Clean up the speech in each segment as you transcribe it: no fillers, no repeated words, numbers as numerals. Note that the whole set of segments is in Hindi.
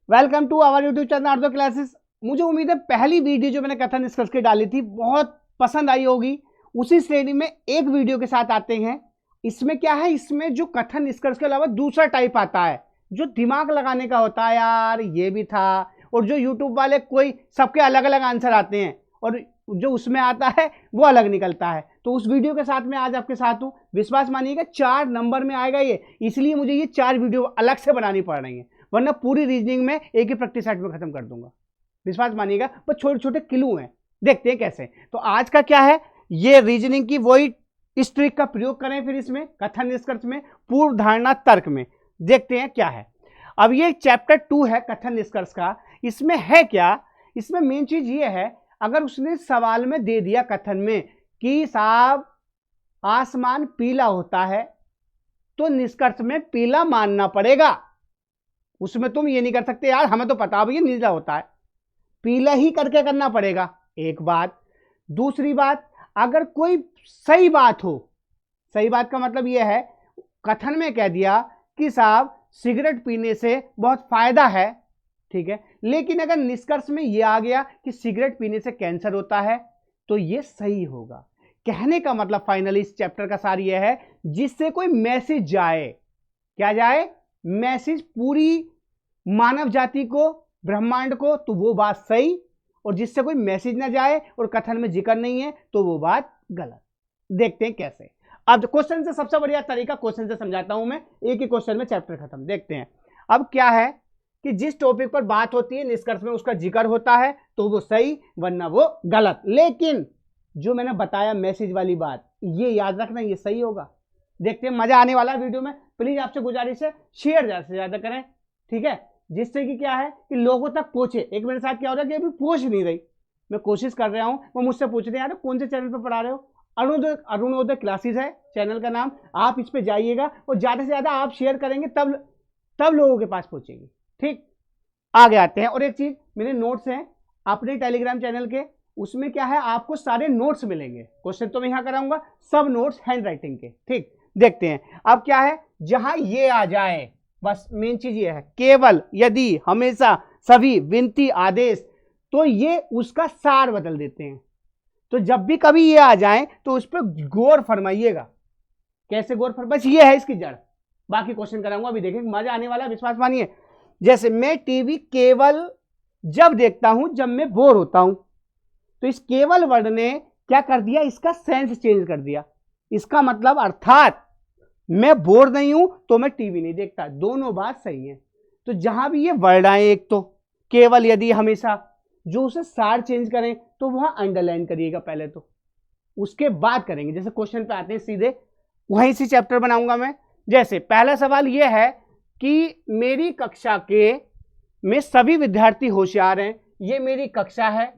Welcome to our YouTube channel आर्दो क्लासेस। मुझे उम्मीद है पहली वीडियो जो मैंने कथन निष्कर्ष की डाली थी बहुत पसंद आई होगी। उसी श्रेणी में एक वीडियो के साथ आते हैं। इसमें क्या है, इसमें जो कथन निष्कर्ष के अलावा दूसरा टाइप आता है जो दिमाग लगाने का होता है। यार ये भी था, और जो यूट्यूब वाले कोई सबके अलग अलग आंसर आते हैं और जो उसमें आता है वो अलग निकलता है। तो उस वीडियो के साथ में आज आपके साथ हूं। विश्वास मानिएगा 4 नंबर में आएगा ये, इसलिए मुझे ये 4 वीडियो अलग से बनानी पड़ रही है, वरना पूरी रीजनिंग में एक ही प्रैक्टिस सेट में खत्म कर दूंगा। विश्वास मानिएगा, पर छोटे छोटे क्लू हैं, देखते हैं कैसे। तो आज का क्या है, ये रीजनिंग की वही इस ट्रिक का प्रयोग करें फिर इसमें कथन निष्कर्ष में पूर्व धारणा तर्क में। देखते हैं क्या है। अब ये चैप्टर 2 है कथन निष्कर्ष का। इसमें है क्या, इसमें मेन चीज ये है, अगर उसने सवाल में दे दिया कथन में कि साहब आसमान पीला होता है, तो निष्कर्ष में पीला मानना पड़ेगा। उसमें तुम ये नहीं कर सकते यार हमें तो पता भैया नीला होता है, पीला ही करके करना पड़ेगा। एक बात। दूसरी बात, अगर कोई सही बात हो, सही बात का मतलब यह है कथन में कह दिया कि साहब सिगरेट पीने से बहुत फायदा है, ठीक है, लेकिन अगर निष्कर्ष में यह आ गया कि सिगरेट पीने से कैंसर होता है, तो यह सही होगा। कहने का मतलब फाइनली इस चैप्टर का सार यह है जिससे कोई मैसेज जाए। क्या जाए? मैसेज पूरी मानव जाति को, ब्रह्मांड को, तो वो बात सही। और जिससे कोई मैसेज ना जाए और कथन में जिक्र नहीं है तो वो बात गलत। देखते हैं कैसे। अब क्वेश्चन से सबसे बढ़िया तरीका क्वेश्चन से समझाता हूं मैं, एक ही क्वेश्चन में चैप्टर खत्म। देखते हैं। अब क्या है कि जिस टॉपिक पर बात होती है निष्कर्ष में उसका जिक्र होता है तो वो सही, वरना वो गलत। लेकिन जो मैंने बताया मैसेज वाली बात, ये याद रखना, ये सही होगा। देखते हैं, मजा आने वाला वीडियो में। प्लीज आपसे गुजारिश है शेयर ज्यादा से ज्यादा करें, ठीक है, जिससे कि क्या है कि लोगों तक पहुंचे। एक मेरे साथ क्या हो रहा है कि अभी पहुंच नहीं रही, मैं कोशिश कर रहा हूं, वो मुझसे पूछ रहे हैं यार कौन से चैनल पर पढ़ा रहे हो। अरुणोदय क्लासेस है चैनल का नाम, आप इस पे जाइएगा और ज्यादा से ज्यादा आप शेयर करेंगे तब लोगों के पास पहुंचेगी। ठीक, आगे आते हैं। और एक चीज, मेरे नोट्स हैं अपने टेलीग्राम चैनल के, उसमें क्या है आपको सारे नोट्स मिलेंगे। क्वेश्चन तो मैं यहां कराऊंगा, सब नोट्स हैंड राइटिंग के। ठीक, देखते हैं। अब क्या है, जहां ये आ जाए, बस मेन चीज ये है, केवल, यदि, हमेशा, सभी, विनती, आदेश, तो ये उसका सार बदल देते हैं। तो जब भी कभी ये आ जाए तो उस पर गौर फरमाइएगा। कैसे गौर फरमा, बस ये है इसकी जड़। बाकी क्वेश्चन कराऊंगा, अभी देखेंगे, मजा आने वाला, विश्वास मानिए। जैसे मैं टीवी केवल जब देखता हूं जब मैं बोर होता हूं, तो इस केवल वर्ड ने क्या कर दिया, इसका सेंस चेंज कर दिया। इसका मतलब अर्थात मैं बोर नहीं हूं तो मैं टीवी नहीं देखता, दोनों बात सही है। तो जहां भी ये वर्ड आए, एक तो केवल, यदि, हमेशा, जो उसे सार चेंज करें तो वहां अंडरलाइन करिएगा पहले, तो उसके बाद करेंगे। जैसे क्वेश्चन पे आते हैं सीधे, वहीं से चैप्टर बनाऊंगा मैं। जैसे पहला सवाल यह है कि मेरी कक्षा के में सभी विद्यार्थी होशियार हैं। ये मेरी कक्षा है,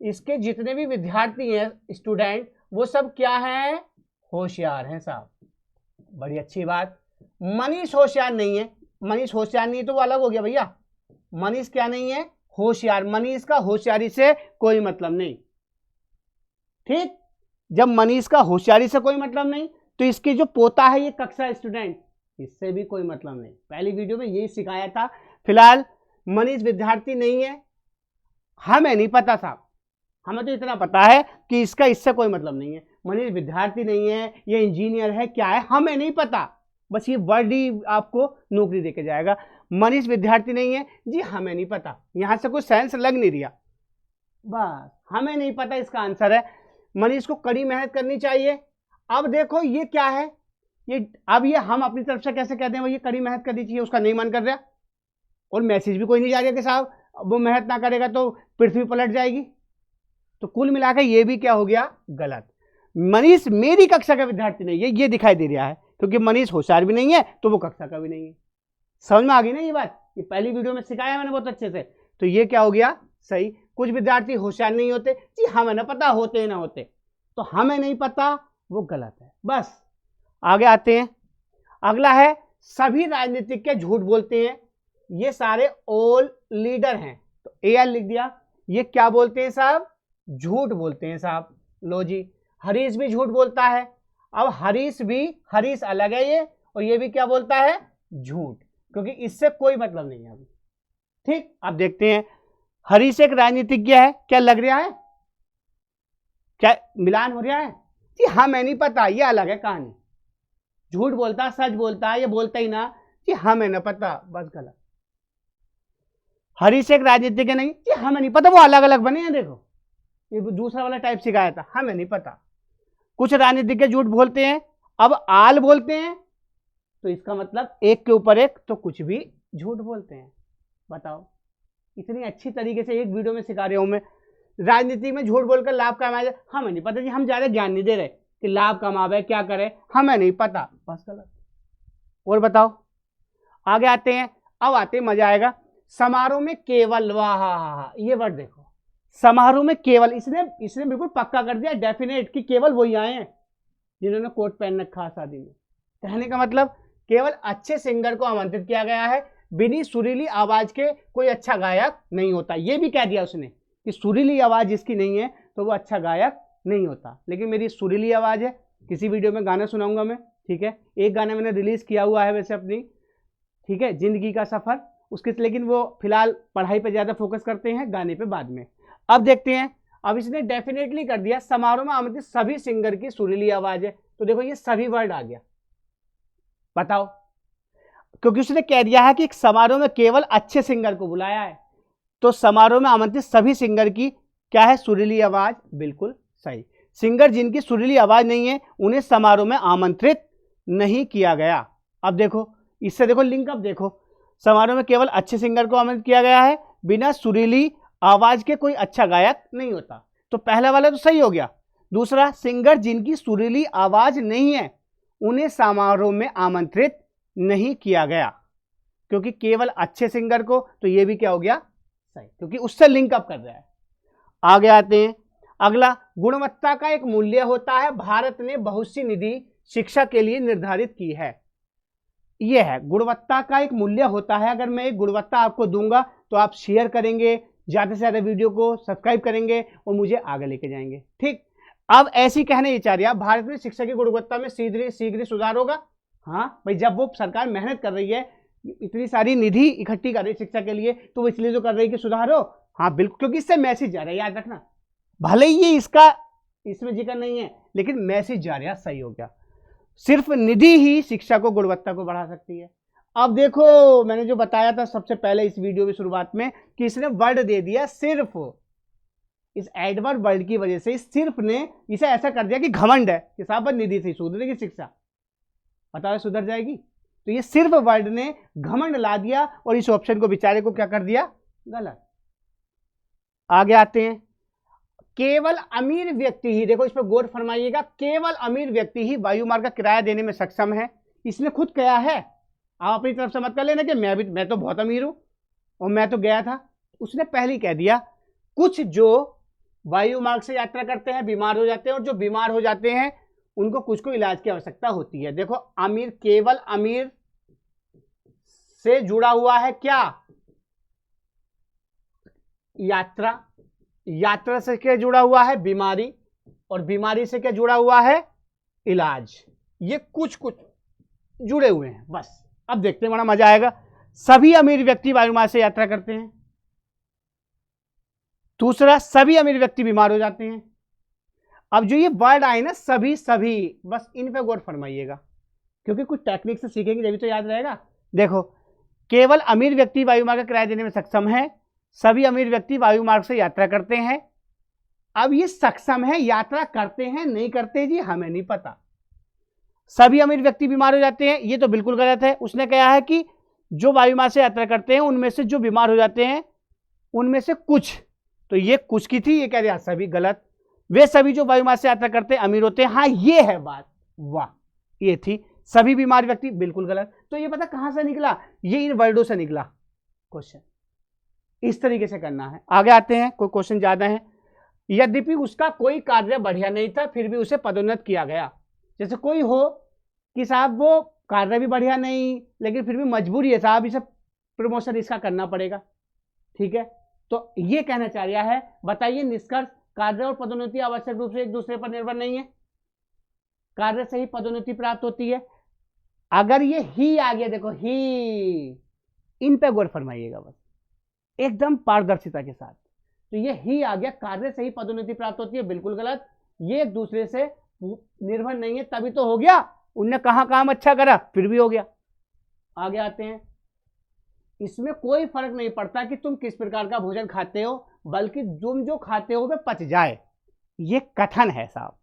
इसके जितने भी विद्यार्थी हैं, स्टूडेंट, वो सब क्या हैं, होशियार हैं साहब। बड़ी अच्छी बात। मनीष होशियार नहीं है, मनीष होशियार नहीं है तो वो अलग हो गया भैया। मनीष क्या नहीं है, होशियार। मनीष का होशियारी से कोई मतलब नहीं। ठीक, जब मनीष का होशियारी से कोई मतलब नहीं तो इसके जो पोता है ये कक्षा स्टूडेंट, इससे भी कोई मतलब नहीं। पहली वीडियो में यही सिखाया था। फिलहाल मनीष विद्यार्थी नहीं है, हमें नहीं पता साहब, हमें तो इतना पता है कि इसका इससे कोई मतलब नहीं है। मनीष विद्यार्थी नहीं है, ये इंजीनियर है, क्या है हमें नहीं पता, बस ये वर्ड ही आपको नौकरी देके जाएगा। मनीष विद्यार्थी नहीं है जी, हमें नहीं पता, यहां से कोई सेंस लग नहीं रहा, बस हमें नहीं पता इसका आंसर है। मनीष को कड़ी मेहनत करनी चाहिए। अब देखो ये क्या है, ये अब ये हम अपनी तरफ से कैसे कहते हैं, वो ये कड़ी मेहनत करनी चाहिए, उसका नहीं मन कर रहा, और मैसेज भी कोई नहीं जा रहा कि साहब वो मेहनत ना करेगा तो पृथ्वी पलट जाएगी। तो कुल मिलाकर ये भी क्या हो गया, गलत। मनीष मेरी कक्षा का विद्यार्थी नहीं है, ये दिखाई दे रहा है, क्योंकि मनीष होशियार भी नहीं है तो वो कक्षा का भी नहीं है। समझ में आ गई ना ये बात, ये पहली वीडियो में सिखाया मैंने बहुत अच्छे से। तो ये क्या हो गया, सही। कुछ विद्यार्थी होशियार नहीं होते जी, हमें ना पता, होते ना होते, तो हमें नहीं पता वो गलत है। बस आगे आते हैं। अगला है, सभी राजनीतिक के झूठ बोलते हैं। ये सारे ऑल लीडर हैं, तो एआर लिख दिया। ये क्या बोलते हैं साहब, झूठ बोलते हैं साहब। लो जी, हरीश भी झूठ बोलता है। अब हरीश अलग है ये, और ये भी क्या बोलता है, झूठ, क्योंकि इससे कोई मतलब नहीं है। अभी ठीक, अब देखते हैं हरीश एक राजनीतिज्ञ है, क्या लग रहा है, क्या मिलान हो रहा है जी, हमें नहीं पता, ये अलग है कहानी, झूठ बोलता सच बोलता है, ये बोलता ही ना जी हमें ना पता, बस गलत। हरीश एक राजनीतिज्ञ नहीं जी, हमें नहीं पता, वो अलग अलग बने हैं, देखो ये दूसरा वाला टाइप सिखाया था, हमें नहीं पता। कुछ राजनीतिज्ञ झूठ बोलते हैं, अब आल बोलते हैं, तो इसका मतलब एक के ऊपर एक तो कुछ भी झूठ बोलते हैं। बताओ, इतनी अच्छी तरीके से एक वीडियो में सिखा रहा हूं मैं, राजनीति में झूठ बोलकर लाभ कमाया जाए, हमें नहीं पता जी, हम ज्यादा ज्ञान नहीं दे रहे कि लाभ कमावे क्या करे, हमें नहीं पता, बस गलत। और बताओ, आगे आते हैं, अब आते हैं मजा आएगा, समारोह में केवल, वाह ये वर्ड देखो, समारोह में केवल, इसने बिल्कुल पक्का कर दिया डेफिनेट कि केवल वही आए हैं जिन्होंने कोट पहन रखा शादी में। कहने का मतलब केवल अच्छे सिंगर को आमंत्रित किया गया है, बिनी सुरीली आवाज के कोई अच्छा गायक नहीं होता। ये भी कह दिया उसने कि सुरीली आवाज जिसकी नहीं है तो वो अच्छा गायक नहीं होता, लेकिन मेरी सुरीली आवाज है, किसी वीडियो में गाना सुनाऊंगा मैं, ठीक है। एक गाना मैंने रिलीज किया हुआ है वैसे अपनी, ठीक है, जिंदगी का सफर, उसके, लेकिन वो फिलहाल पढ़ाई पे ज्यादा फोकस करते हैं, गाने पे बाद में। अब देखते हैं, अब इसने डेफिनेटली कर दिया समारोह में आमंत्रित सभी सिंगर की सुरीली आवाज है, तो देखो ये सभी वर्ड आ गया। बताओ, क्योंकि उसने कह दिया है कि समारोह में केवल अच्छे सिंगर को बुलाया है, तो समारोह में आमंत्रित सभी सिंगर की क्या है, सुरीली आवाज, बिल्कुल सही। सिंगर जिनकी सुरीली आवाज नहीं है उन्हें समारोह में आमंत्रित नहीं किया गया। अब देखो, इससे देखो लिंक, अब देखो, समारोह में केवल अच्छे सिंगर को आमंत्रित किया गया है, बिना सुरीली आवाज के कोई अच्छा गायक नहीं होता, तो पहला वाला तो सही हो गया। दूसरा, सिंगर जिनकी सुरीली आवाज नहीं है उन्हें समारोह में आमंत्रित नहीं किया गया, क्योंकि केवल अच्छे सिंगर को, तो ये भी क्या हो गया, सही, क्योंकि उससे लिंक अप कर रहा है। आगे आते हैं, अगला, गुणवत्ता का एक मूल्य होता है, भारत ने बहुत सी निधि शिक्षा के लिए निर्धारित की है। यह है, गुणवत्ता का एक मूल्य होता है, अगर मैं एक गुणवत्ता आपको दूंगा तो आप शेयर करेंगे, ज्यादा से ज्यादा वीडियो को सब्सक्राइब करेंगे और मुझे आगे लेके जाएंगे, ठीक। अब ऐसी कहने ये चाह रही है, भारत में शिक्षा की गुणवत्ता में शीघ्र सुधार होगा। हाँ भाई, जब वो सरकार मेहनत कर रही है, इतनी सारी निधि इकट्ठी कर रही है शिक्षा के लिए, तो वो इसलिए तो कर रही है कि सुधार हो। हाँ बिल्कुल, क्योंकि इससे मैसेज जा रहा है, याद रखना, भले ही ये इसका इसमें जिक्र नहीं है लेकिन मैसेज जा रहा है, सही हो गया। सिर्फ निधि ही शिक्षा को, गुणवत्ता को बढ़ा सकती है। अब देखो, मैंने जो बताया था सबसे पहले इस वीडियो की शुरुआत में कि इसने वर्ड दे दिया सिर्फ, इस एडवर्ब वर्ड की वजह से इस सिर्फ ने इसे ऐसा कर दिया कि घमंड है कि साहब निधि से सुधरेगी शिक्षा, बताओ सुधर जाएगी, तो ये सिर्फ वर्ड ने घमंड ला दिया और इस ऑप्शन को बेचारे को क्या कर दिया, गलत। आगे आते हैं, केवल अमीर व्यक्ति ही, देखो इस पर गौर फरमाइएगा, केवल अमीर व्यक्ति ही वायु मार्ग का किराया देने में सक्षम है। इसने खुद कहा है, आप अपनी तरफ से मत कर लेना कि मैं तो बहुत अमीर हूं और मैं तो गया था। उसने पहले ही कह दिया, कुछ जो वायु मार्ग से यात्रा करते हैं बीमार हो जाते हैं, और जो बीमार हो जाते हैं उनको कुछ को इलाज की आवश्यकता होती है। देखो, अमीर, केवल अमीर से जुड़ा हुआ है क्या, यात्रा, यात्रा से क्या जुड़ा हुआ है, बीमारी, और बीमारी से क्या जुड़ा हुआ है, इलाज। ये कुछ कुछ जुड़े हुए हैं बस। अब देखते हैं, बड़ा मजा आएगा। सभी अमीर व्यक्ति वायुमार्ग से यात्रा करते हैं। दूसरा, सभी अमीर व्यक्ति बीमार हो जाते हैं। अब जो ये वर्ड आए ना, सभी सभी, बस इन पे गौर फरमाइएगा, क्योंकि कुछ टेक्निक से सीखेंगे जब तो याद रहेगा। देखो, केवल अमीर व्यक्ति वायुमार्ग का किराया देने में सक्षम है, सभी अमीर व्यक्ति वायुमार्ग से यात्रा करते हैं। अब ये सक्षम है, यात्रा करते हैं नहीं करते जी हमें नहीं पता। सभी अमीर व्यक्ति बीमार हो जाते हैं, ये तो बिल्कुल गलत है। उसने कहा है कि जो वायुमार्ग से यात्रा करते हैं उनमें से जो बीमार हो जाते हैं उनमें से कुछ, तो ये कुछ की थी, ये कह दिया सभी, गलत। वे सभी जो वायुमार्ग से यात्रा करते हैं अमीर होते हैं, हाँ ये है बात, वाह, ये थी। सभी बीमार व्यक्ति, बिल्कुल गलत। तो ये पता कहां से निकला, ये इन वर्डों से निकला क्वेश्चन, इस तरीके से करना है। आगे आते हैं, कोई क्वेश्चन ज्यादा है। यद्यपि उसका कोई कार्य बढ़िया नहीं था फिर भी उसे पदोन्नत किया गया। जैसे कोई हो कि साहब वो कार्य भी बढ़िया नहीं, लेकिन फिर भी मजबूरी है साहब, इसे प्रमोशन इसका करना पड़ेगा, ठीक है। तो ये कहना चाह रहा है, बताइए निष्कर्ष, कार्य और पदोन्नति आवश्यक रूप से एक दूसरे पर निर्भर नहीं है, कार्य से ही पदोन्नति प्राप्त होती है। अगर ये ही आ गया, देखो ही, इन पे गौर फरमाइएगा बस, एकदम पारदर्शिता के साथ। तो ये ही आ गया, कार्य से ही पदोन्नति प्राप्त होती है, बिल्कुल गलत। ये एक दूसरे से निर्भर नहीं है, तभी तो हो गया। उनने कहा काम अच्छा करा फिर भी हो गया। आगे आते हैं, इसमें कोई फर्क नहीं पड़ता कि तुम किस प्रकार का भोजन खाते हो, बल्कि तुम जो खाते हो वह पच जाए। ये कथन है साहब,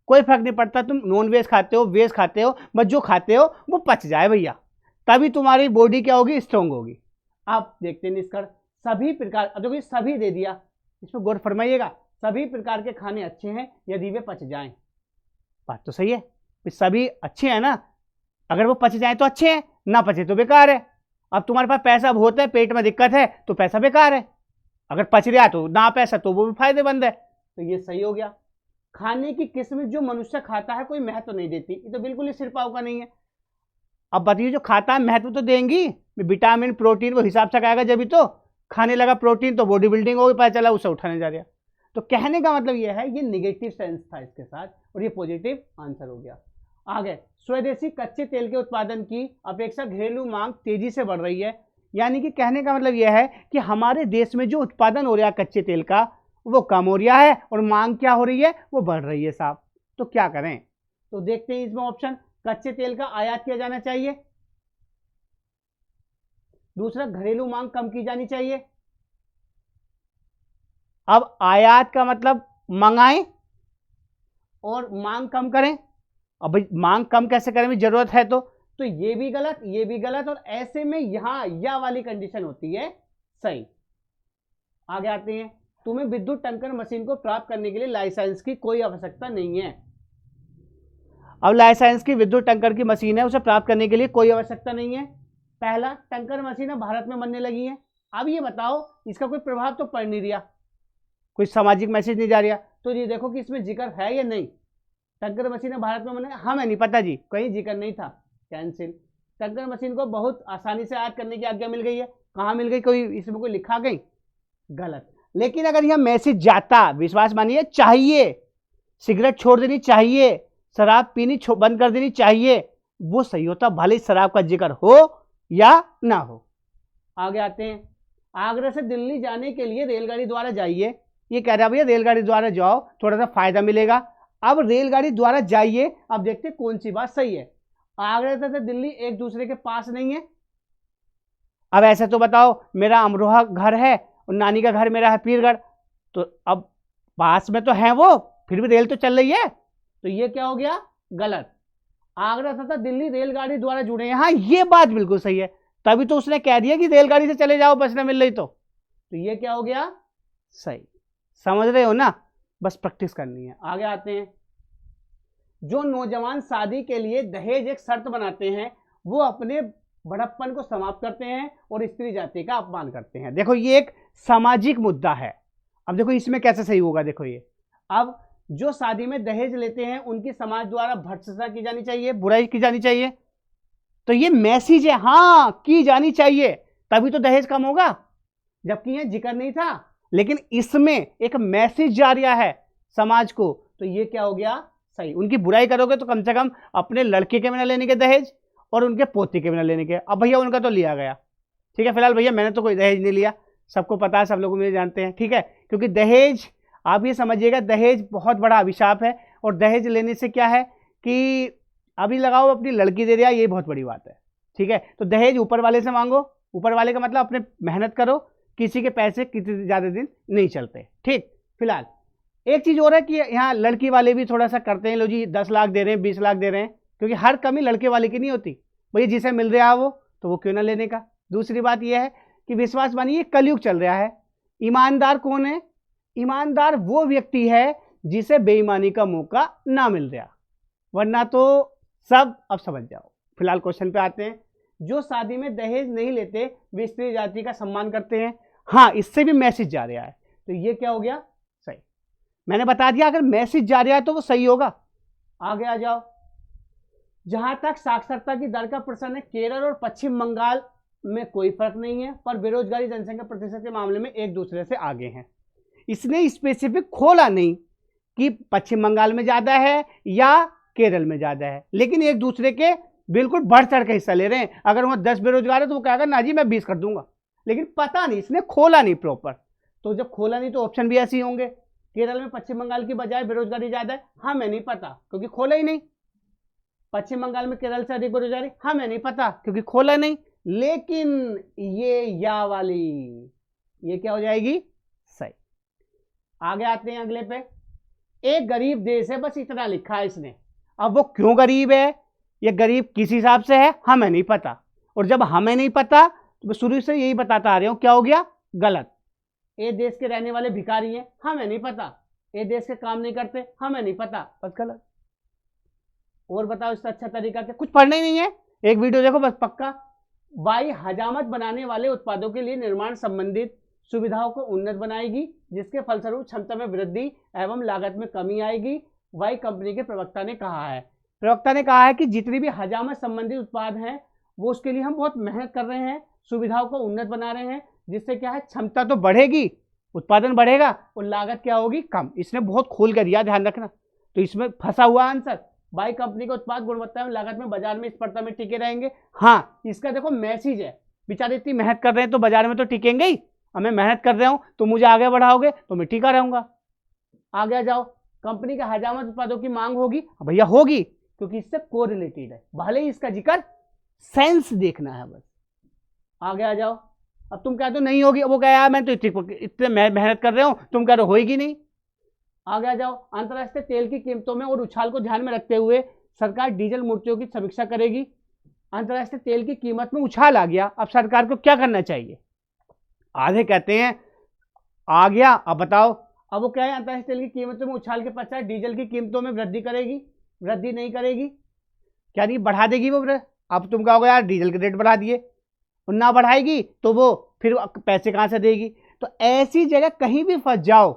कोई फर्क नहीं पड़ता तुम नॉन वेज खाते हो वेज खाते हो, बस जो खाते हो वो पच जाए भैया, तभी तुम्हारी बॉडी क्या होगी, स्ट्रांग होगी। आप देखते हैं निष्कर्ष, सभी प्रकार, अब देखो सभी दे दिया, इसमें गौर फरमाइएगा, सभी प्रकार के खाने अच्छे हैं यदि वे पच जाएं। बात तो सही है, सभी अच्छे हैं ना, अगर वो पच जाए तो अच्छे हैं, ना पचे तो बेकार है। अब तुम्हारे पास पैसा बहुत है, पेट में दिक्कत है तो पैसा बेकार है, अगर पच रहा तो ना पैसा तो वो भी फायदेमंद है। तो ये सही हो गया। खाने की किस्म जो मनुष्य खाता है कोई महत्व नहीं देती, ये तो बिल्कुल ही सिर पाव का नहीं है। अब बताइए जो खाता है महत्व तो देंगी, विटामिन प्रोटीन वो हिसाब से खाएगा, जब भी तो खाने लगा प्रोटीन तो बॉडी बिल्डिंग होगी, पता चला उसे उठाने जा रहा। तो कहने का मतलब ये है, ये निगेटिव सेंस था इसके साथ, और ये पॉजिटिव आंसर हो गया। आगे, स्वदेशी कच्चे तेल के उत्पादन की अपेक्षा घरेलू मांग तेजी से बढ़ रही है। यानी कि कहने का मतलब यह है कि हमारे देश में जो उत्पादन हो रहा है कच्चे तेल का वो कम हो रहा है और मांग क्या हो रही है, वो बढ़ रही है साहब। तो क्या करें, तो देखते हैं इसमें ऑप्शन, कच्चे तेल का आयात किया जाना चाहिए, दूसरा घरेलू मांग कम की जानी चाहिए। अब आयात का मतलब मंगाएं और मांग कम करें। अब भाई मांग कम कैसे करें, जरूरत है तो ये भी गलत, ये भी गलत, और ऐसे में यहां यह वाली कंडीशन होती है सही। आगे आते हैं, तुम्हें विद्युत टंकर मशीन को प्राप्त करने के लिए लाइसेंस की कोई आवश्यकता नहीं है। अब लाइसेंस की विद्युत टंकर की मशीन है, उसे प्राप्त करने के लिए कोई आवश्यकता नहीं है। पहला, टंकर मशीन भारत में बनने लगी है। अब ये बताओ इसका कोई प्रभाव तो पड़ नहीं रहा, कोई सामाजिक मैसेज नहीं जा रहा, तो ये देखो कि इसमें जिक्र है या नहीं। टंकर मशीन भारत में बने, हमें नहीं पता जी, कहीं जिक्र नहीं था, कैंसिल। टंकर मशीन को बहुत आसानी से आयात करने की आज्ञा मिल गई है, कहाँ मिल गई, कोई इसमें कोई लिखा गई, गलत। लेकिन अगर यह मैसेज जाता, विश्वास मानिए चाहिए, सिगरेट छोड़ देनी चाहिए, शराब पीनी बंद कर देनी चाहिए, वो सही होता, भले शराब का जिक्र हो या ना हो। आगे आते हैं, आगरा से दिल्ली जाने के लिए रेलगाड़ी द्वारा जाइए। ये कह रहा है भैया रेलगाड़ी द्वारा जाओ थोड़ा सा फायदा मिलेगा। अब रेलगाड़ी द्वारा जाइए, अब देखते हैं कौन सी बात सही है। आगरा से दिल्ली एक दूसरे के पास नहीं है। अब ऐसे तो बताओ, मेरा अमरोहा घर है और नानी का घर मेरा है पीरगढ़, तो अब पास में तो है वो, फिर भी रेल तो चल रही है, तो ये क्या हो गया, गलत। आगरा तथा दिल्ली रेलगाड़ी द्वारा जुड़े हैं, हाँ ये बात बिल्कुल सही है, तभी तो उसने कह दिया कि रेलगाड़ी से चले जाओ, बस ना मिल रही तो ये क्या हो गया, सही। समझ रहे हो ना, बस प्रैक्टिस करनी है। आगे आते हैं, जो नौजवान शादी के लिए दहेज एक शर्त बनाते हैं वो अपने बड़प्पन को समाप्त करते हैं और स्त्री जाति का अपमान करते हैं। देखो ये एक सामाजिक मुद्दा है। अब देखो इसमें कैसे सही होगा, देखो ये, अब जो शादी में दहेज लेते हैं उनकी समाज द्वारा भर्त्सना की जानी चाहिए, बुराई की जानी चाहिए, तो ये मैसेज है, हाँ की जानी चाहिए, तभी तो दहेज कम होगा, जबकि ये जिक्र नहीं था, लेकिन इसमें एक मैसेज जा रहा है समाज को, तो ये क्या हो गया, सही। उनकी बुराई करोगे तो कम से कम अपने लड़के के बिना लेने के दहेज और उनके पोते के बिना लेने के। अब भैया उनका तो लिया गया, ठीक है, फिलहाल भैया मैंने तो कोई दहेज नहीं लिया, सबको पता है, सब लोग मुझे जानते हैं, ठीक है, क्योंकि दहेज, आप ये समझिएगा दहेज बहुत बड़ा अभिशाप है, और दहेज लेने से क्या है कि अभी लगाओ अपनी लड़की दे दिया, ये बहुत बड़ी बात है, ठीक है। तो दहेज ऊपर वाले से मांगो, ऊपर वाले का मतलब अपने मेहनत करो, किसी के पैसे कितने ज़्यादा दिन नहीं चलते, ठीक। फिलहाल एक चीज़ और है कि यहाँ लड़की वाले भी थोड़ा सा करते हैं, लो जी 10 लाख दे रहे हैं, 20 लाख दे रहे हैं, क्योंकि हर कमी लड़के वाले की नहीं होती, भैया जिसे मिल रहा है वो तो वो क्यों ना लेने का। दूसरी बात यह है कि विश्वास मानिए कलयुग चल रहा है, ईमानदार कौन है, ईमानदार वो व्यक्ति है जिसे बेईमानी का मौका ना मिल रहा, वरना तो सब, अब समझ जाओ। फिलहाल क्वेश्चन पे आते हैं, जो शादी में दहेज नहीं लेते वे स्त्री जाति का सम्मान करते हैं, हाँ इससे भी मैसेज जा रहा है, तो ये क्या हो गया, सही। मैंने बता दिया अगर मैसेज जा रहा है तो वो सही होगा। आगे आ जाओ, जहां तक साक्षरता की दर का प्रश्न है, केरल और पश्चिम बंगाल में कोई फर्क नहीं है, पर बेरोजगारी जनसंख्या प्रतिशत के मामले में एक दूसरे से आगे हैं। इसने स्पेसिफिक खोला नहीं कि पश्चिम बंगाल में ज्यादा है या केरल में ज्यादा है, लेकिन एक दूसरे के बिल्कुल बढ़ चढ़ के हिस्सा ले रहे हैं। अगर वहां 10 बेरोजगार है तो वो कहेगा ना जी मैं 20 कर दूंगा, लेकिन पता नहीं, इसने खोला नहीं प्रॉपर। तो जब खोला नहीं तो ऑप्शन भी ऐसे ही होंगे। केरल में पश्चिम बंगाल की बजाय बेरोजगारी ज्यादा है, हमें नहीं पता क्योंकि खोला ही नहीं। पश्चिम बंगाल में केरल से अधिक बेरोजगारी, हमें नहीं पता क्योंकि खोला नहीं। लेकिन ये या वाली, ये क्या हो जाएगी, सही। आगे आते हैं अगले पे। एक गरीब देश है, बस इतना लिखा है इसने। अब वो क्यों गरीब है, ये गरीब किस हिसाब से है, हमें नहीं पता। और जब हमें नहीं पता तो मैं शुरू से यही बताता आ रहा हूं, क्या हो गया, गलत। ये देश के रहने वाले भिखारी हैं, हमें नहीं पता। ये देश के काम नहीं करते, हमें नहीं पता, बस गलत। और बताओ इससे अच्छा तरीका क्या, कुछ पढ़ना ही नहीं है, एक वीडियो देखो बस पक्का। बाई हजामत बनाने वाले उत्पादों के लिए निर्माण संबंधित सुविधाओं को उन्नत बनाएगी, जिसके फलस्वरूप क्षमता में वृद्धि एवं लागत में कमी आएगी, वाई कंपनी के प्रवक्ता ने कहा है। प्रवक्ता ने कहा है कि जितनी भी हजामत संबंधित उत्पाद हैं वो उसके लिए हम बहुत मेहनत कर रहे हैं, सुविधाओं को उन्नत बना रहे हैं, जिससे क्या है, क्षमता तो बढ़ेगी, उत्पादन बढ़ेगा और लागत क्या होगी, कम। इसने बहुत खोल कर दिया, ध्यान रखना। तो इसमें फंसा हुआ आंसर, बाई कंपनी के उत्पाद गुणवत्ता में लागत में बाजार में स्पर्धा में टिके रहेंगे। हाँ, इसका देखो मैसेज है, बेचारे इतनी मेहनत कर रहे हैं तो बाजार में तो टिकेंगे ही। मैं मेहनत कर रहा हूं तो मुझे आगे बढ़ाओगे तो मैं टिका रहूंगा। आगे आ जाओ, कंपनी के हजामत उत्पादों की मांग होगी, भैया होगी, क्योंकि इससे कोरिलेटेड है, भले ही इसका जिक्र सेंस देखना है बस। आगे आ जाओ, अब तुम कह दो नहीं होगी, वो कह मैं तो इतने मेहनत कर रहे हो, तुम कह रहे होगी नहीं। आगे आ जाओ, अंतरराष्ट्रीय तेल की कीमतों में और उछाल को ध्यान में रखते हुए सरकार डीजल मूर्तियों की समीक्षा करेगी। अंतरराष्ट्रीय तेल की कीमत में उछाल आ गया, अब सरकार को क्या करना चाहिए। आधे कहते हैं आ गया, अब बताओ। अब वो क्या है, अंतरराष्ट्रीय तेल की कीमतों में उछाल के पश्चात डीजल की कीमतों में वृद्धि करेगी, वृद्धि नहीं करेगी, क्या नहीं बढ़ा देगी वो। अब तुम कहोगे यार डीजल के रेट बढ़ा दिए, और ना बढ़ाएगी तो वो फिर पैसे कहां से देगी। तो ऐसी जगह कहीं भी फंस जाओ,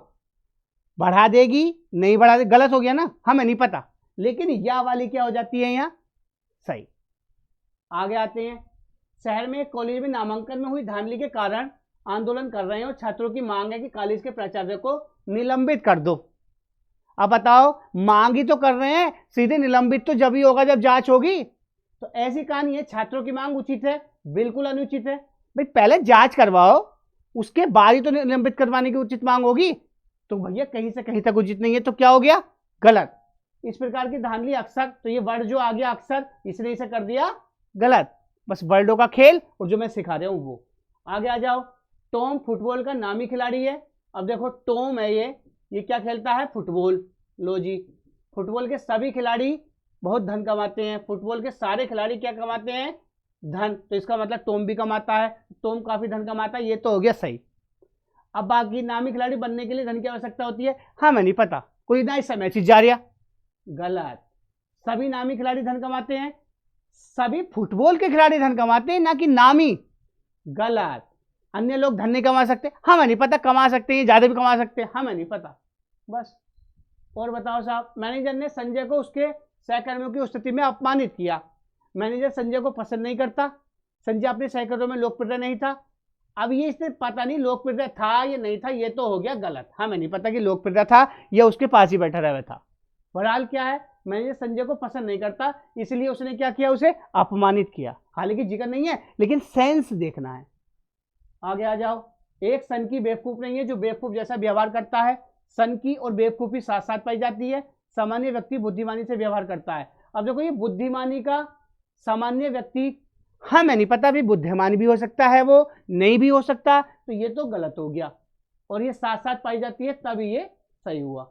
बढ़ा देगी नहीं बढ़ा देगी, गलत हो गया ना, हमें नहीं पता। लेकिन या वाली क्या हो जाती है यहाँ, सही। आगे आते हैं, शहर में एक कॉलेज में नामांकन में हुई धांधली के कारण आंदोलन कर रहे हैं और छात्रों की मांग है कि कॉलेज के प्राचार्य को निलंबित कर दो। अब बताओ, मांग ही तो कर रहे हैं, सीधे निलंबित तो जब ही होगा जब जांच होगी। तो ऐसी कहानी है, छात्रों की मांग उचित है, बिल्कुल अनुचित है। भाई पहले जांच करवाओ, उसके बाद ही तो निलंबित करवाने की उचित मांग होगी। तो भैया कहीं से कहीं तक उचित नहीं है, तो क्या हो गया, गलत। इस प्रकार की धांधली अक्सर, तो ये वर्ड जो आ गया अक्सर, इसने इसे कर दिया गलत। बस वर्डों का खेल, और जो मैं सिखा रहा हूं वो। आगे आ जाओ, टॉम फुटबॉल का नामी खिलाड़ी है। अब देखो टॉम है ये क्या खेलता है, फुटबॉल। लो जी, फुटबॉल के सभी खिलाड़ी बहुत धन कमाते हैं, फुटबॉल के सारे खिलाड़ी क्या कमाते हैं, धन। तो इसका मतलब टॉम भी कमाता है, टॉम काफी धन कमाता है, ये तो हो गया सही। अब बाकी नामी खिलाड़ी बनने के लिए धन की आवश्यकता होती है, हमें नहीं पता, कोई ना इस समय चीज जा रहा, गलत। सभी नामी खिलाड़ी धन कमाते हैं, सभी फुटबॉल के खिलाड़ी धन कमाते हैं, ना कि नामी, गलत। अन्य लोग धन नहीं कमा सकते, हमें नहीं पता, कमा सकते हैं, ज्यादा भी कमा सकते हैं, हमें नहीं पता, बस। और बताओ साहब, मैनेजर ने संजय को उसके सहकर्मियों की उपस्थिति में अपमानित किया। मैनेजर संजय को पसंद नहीं करता, संजय अपने सहकर्मियों में लोकप्रिय नहीं था। अब ये इसने पता नहीं लोकप्रिय था या नहीं था, ये तो हो गया गलत, हमें नहीं पता कि लोकप्रिय था या उसके पास ही बैठा रहा था। बहरहाल क्या है, मैनेजर संजय को पसंद नहीं करता, इसलिए उसने क्या किया, उसे अपमानित किया। हालांकि जिक्र नहीं है, लेकिन सेंस देखना है। आगे आ जाओ, एक सन की बेवकूफ नहीं है जो बेवकूफ जैसा व्यवहार करता है। सन की और बेवकूफी साथ साथ पाई जाती है। सामान्य व्यक्ति बुद्धिमानी से व्यवहार करता है। अब देखो ये बुद्धिमानी का, सामान्य व्यक्ति, हमें नहीं पता भी, बुद्धिमान भी हो सकता है, वो नहीं भी हो सकता, तो ये तो गलत हो गया। और ये साथ साथ पाई जाती है, तभी ये सही हुआ।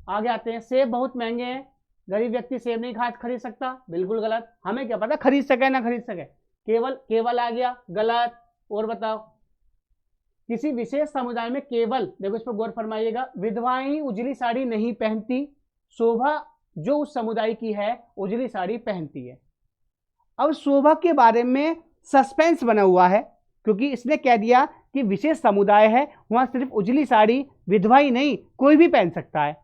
आगे आते हैं, सेब बहुत महंगे हैं, गरीब व्यक्ति सेब नहीं खरीद सकता, बिल्कुल गलत। हमें क्या पता खरीद सके ना खरीद सके, केवल आ गया, गलत। और बताओ, किसी विशेष समुदाय में केवल, देखो इस पर गौर फरमाइएगा, विधवाएं ही उजली साड़ी नहीं पहनती, शोभा जो उस समुदाय की है उजली साड़ी पहनती है। अब शोभा के बारे में सस्पेंस बना हुआ है, क्योंकि इसने कह दिया कि विशेष समुदाय है, वहां सिर्फ उजली साड़ी विधवा ही नहीं कोई भी पहन सकता है।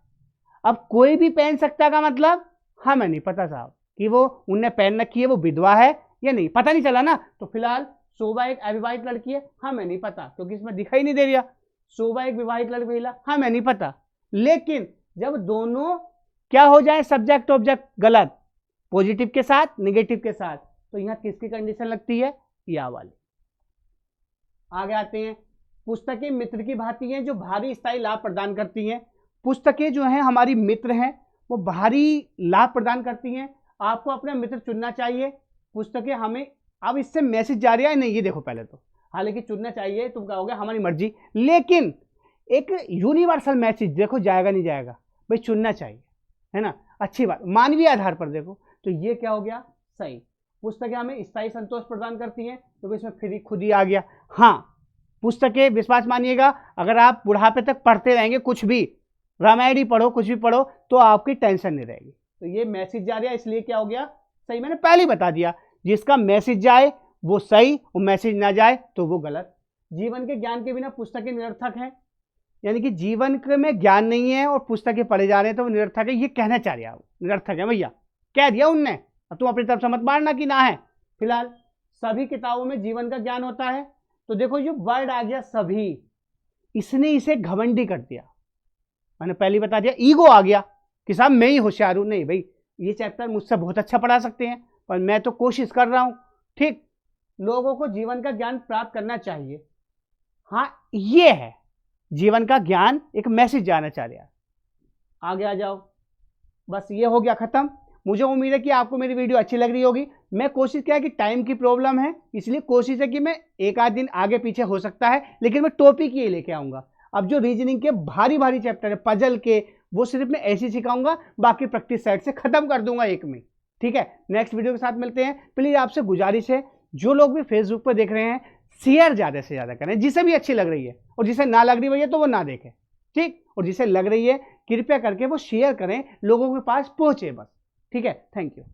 अब कोई भी पहन सकता का मतलब हमें नहीं पता साहब कि वो उनने पहन रखी है, वो विधवा है या नहीं, पता नहीं चला ना। तो फिलहाल शोभा एक अविवाहित लड़की है, हमें नहीं पता, क्योंकि इसमें दिखाई नहीं दे रहा। शोभा एक विवाहित लड़की महिला, हमें नहीं पता। लेकिन जब दोनों क्या हो जाए, सब्जेक्ट ऑब्जेक्ट, गलत, पॉजिटिव के साथ नेगेटिव के साथ, तो यहां किसकी कंडीशन लगती है, या वाली। आगे आते हैं, पुस्तकें मित्र की भांति हैं जो भारी स्थायी लाभ प्रदान करती हैं। पुस्तकें जो हैं हमारी मित्र हैं, वो भारी लाभ प्रदान करती हैं। आपको अपना मित्र चुनना चाहिए। पुस्तकें हमें, अब इससे मैसेज जा रहा है नहीं, ये देखो पहले तो, हालांकि चुनना चाहिए, तुम कहोगे हमारी मर्जी, लेकिन एक यूनिवर्सल मैसेज देखो, जाएगा नहीं जाएगा भाई, चुनना चाहिए, है ना, अच्छी बात, मानवीय आधार पर देखो, तो ये क्या हो गया, सही। पुस्तकें हमें स्थायी संतोष प्रदान करती हैं, क्योंकि इसमें फ्री खुद ही आ गया। हाँ, पुस्तकें, विश्वास मानिएगा, अगर आप बुढ़ापे तक पढ़ते रहेंगे, कुछ भी रामायण ही पढ़ो, कुछ भी पढ़ो, तो आपकी टेंशन नहीं रहेगी। तो ये मैसेज जा रहा है, इसलिए क्या हो गया, सही। मैंने पहले ही बता दिया, जिसका मैसेज जाए वो सही, और मैसेज ना जाए तो वो गलत। जीवन के ज्ञान के बिना पुस्तकें निरर्थक हैं, यानी कि जीवन में ज्ञान नहीं है और पुस्तकें पढ़े जा रहे हैं तो वो निरर्थक है, ये कहना चाह रहा है, निरर्थक है भैया, कह दिया उनने, अब तुम अपनी तरफ से मत मारना कि ना है। फिलहाल सभी किताबों में जीवन का ज्ञान होता है, तो देखो जो वर्ड आ गया सभी, इसने इसे घमंडी कर दिया। मैंने पहले बता दिया, ईगो आ गया कि साहब मैं ही होशियार हूं। नहीं भाई, ये चैप्टर मुझसे बहुत अच्छा पढ़ा सकते हैं, पर मैं तो कोशिश कर रहा हूं। ठीक, लोगों को जीवन का ज्ञान प्राप्त करना चाहिए। हाँ, ये है जीवन का ज्ञान, एक मैसेज जाना चाह रहा है। आगे आ जाओ, बस ये हो गया खत्म। मुझे उम्मीद है कि आपको मेरी वीडियो अच्छी लग रही होगी। मैं कोशिश किया कि टाइम की प्रॉब्लम है, इसलिए कोशिश है कि मैं एक आध दिन आगे पीछे हो सकता है, लेकिन मैं टॉपिक ये लेके आऊंगा। अब जो रीजनिंग के भारी भारी चैप्टर है, पजल के, वो सिर्फ मैं ऐसे सिखाऊंगा, बाकी प्रैक्टिस सेट से खत्म कर दूंगा एक में। ठीक है, नेक्स्ट वीडियो के साथ मिलते हैं। प्लीज आपसे गुजारिश है, जो लोग भी फेसबुक पर देख रहे हैं, शेयर ज़्यादा से ज़्यादा करें, जिसे भी अच्छी लग रही है, और जिसे ना लग रही भैया तो वो ना देखे। ठीक, और जिसे लग रही है कृपया करके वो शेयर करें, लोगों के पास पहुंचे बस। ठीक है, थैंक यू।